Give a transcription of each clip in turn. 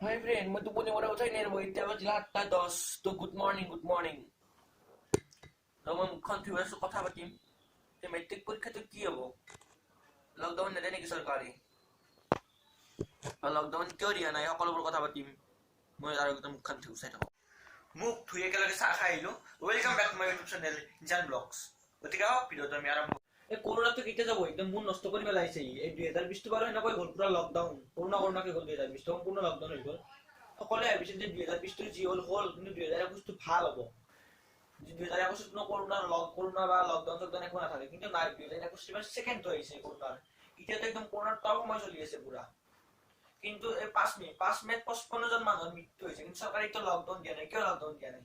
Hi friend, मैं तुमको नहीं बोला उठा नहीं रहा इतना बजे लाता 10 तो good morning तो मैं मुख्यमंत्री वैसे कथा बतीम ते मैट्रिक परीक्षा तो की हबो लॉकडाउन ने नेকি सरकारी लॉकडाउन क्यों दिया নাই সকলোবোৰ কথা পাতিম মই আৰু একদম মুখ্যমন্ত্ৰী উচাই থাকো মুখ ধুই একেলগে চাহ খাই আহিলো welcome back to my YouTube channel ইনজান ব্লগস গতিকে ভিডিওটো আমি আৰম্ভ এই কৰোনাটো কেতিয়া যাব একদম মন নষ্ট কৰি পেলাইছে এই 2020 বাৰ এনেকৈ গল পুৰা লকডাউন কৰোনাকে গল 2020 সম্পূৰ্ণ লকডাউন হৈ গল সকলে ভাবিছিল যে 2020 যি হল কিন্তু 2021 টো ভাল হ'ব 2021 নো কৰোনা বা লকডাউন সদনে একো নাথাকে কিন্তু নাই 2021 সেকেন্ড হইছে কৰোনাৰ এতিয়া তো একদম কৰোনাৰ টাও সময় চলি আছে পুৰা কিন্তু এই 5 মে 55 জন মানুহৰ মৃত্যু হৈছে কিন্তু সরকারে তো লকডাউন দিয়া নাই কিয় লকডাউন দিয়া নাই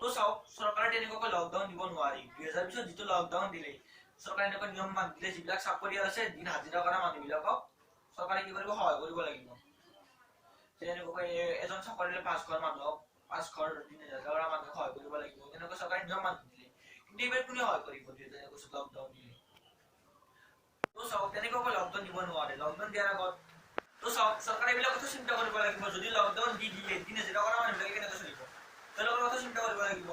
তো চাও সরকারে তেনেকৈ লকডাউন দিব নোৱাৰি 2020 যেটো লকডাউন দিলে সৰকাৰে এনেকৈ নিয়ম মান দিলে যিবিলাক চাকৰিয়াল আছে দিন হাজিৰা কৰা মানুহবিলাকক সৰকাৰে কি কৰিব সহায় কৰিব লাগিব তেনেকৈ এজন চাকৰিয়ালে 5 ঘৰ মানুহক 5 ঘৰ দিন হাজিৰা কৰা মানুহক সহায় কৰিব লাগিব তেনেকৈ সৰকাৰে নিয়ম মান দিলে কিন্তু এবাৰ কোনে সহায় কৰিব যেনেকৈ লকডাউন দিলে তো চাও তেনেকৈ লকডাউন দিব নোৱাৰে লকডাউন দিয়াৰ আগত তো সৰকাৰে এগুলা কথা চিন্তা কৰিব লাগিব যদি লকডাউন দি দিলে দিনে যেটা কৰা মানুহবিলাকে কেনেকৈ চলিব তেওঁলোকৰ কথা চিন্তা কৰিব লাগিব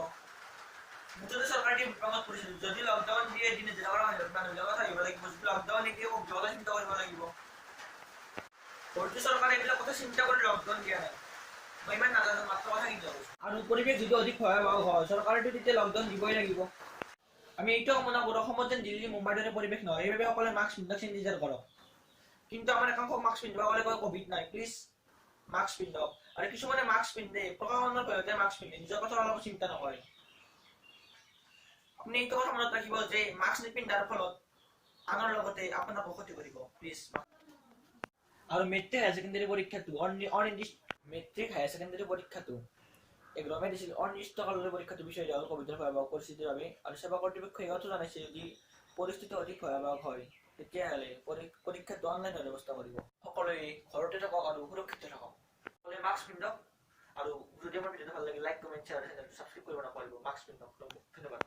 মুঠতে সৰকাৰে বিপদত পৰিছিল যদি লকডাউন দিয়ে দিনে যেটা কৰা মানুহবিলাকে কথা ভাবিব লাগিব যদি লকডাউন নিদিয়ে খুব জলদি চিন্তা কৰিব লাগিব সৰকাৰে এগুলা কথা চিন্তা কৰি লকডাউন দিয়া নাই মই ইমান নাজানো মাত্ৰ কথা কিন্তু আৰু পৰিৱেশ যদি অধিক ভয়াবহ হয় সৰকাৰেটো তেতিয়া লকডাউন দিবই লাগিব আমি এইটো মনে কৰো অসমত যেন দিল্লী মুম্বাইৰ দৰে পৰিৱেশ নহয় এইভাবে সকলে মাস্ক চেনিটাইজাৰ কৰক কিন্তু আমার একাংশ মাস্ক পিন্ধিব গলে কয় কোভিড নাই প্লিজ মাস্ক পিন্ধক আৰু কিছুমানে মাস্ক পিন্ধে প্ৰশাসনৰ ভয়তে মাস্ক পিন্ধে নিজৰ কথা অলপ চিন্তা নকৰে আপুনি এইটো কথা মনত ৰাখিব যে মাস্ক নিপিন্ধাৰ ফলত আনৰ লগতে আপোনাক ক্ষতি কৰিব প্লিজ আৰু মেট্ৰিক হায়াৰ সেকেন্ডাৰী পৰীক্ষাটো মেট্ৰিক হায়াৰ সেকেন্ডাৰী পৰীক্ষাটো এগ্ৰমে দিছিল অনিৰ্দিষ্টকাললৈ পৰীক্ষাটো বিষয় হ'ল কোভিডৰ ভয়াবহ পৰিস্থিতিৰ বাবে আৰু সেৱা কৰ্তৃপক্ষই এইটো জানাইছে যদি পৰিস্থিতি অধিক ভয়াবহ হয় তেতিয়াহ'লে পৰীক্ষাটো অনলাইন ব্যৱস্থা কৰিব সকলোৱে ঘৰতে থাকক আৰু সুৰক্ষিত থাকক সকলোৱে মাস্ক পিন্ধক আৰু যদি আমাৰ ভিডিঅ'টো ভাল লাগে লাইক কমেন্ট শ্বেয়াৰ আৰু চেনেলটো সাবস্ক্ৰাইব কৰিব নাপাহৰিব মাস্ক পিন্ধক ধন্যবাদ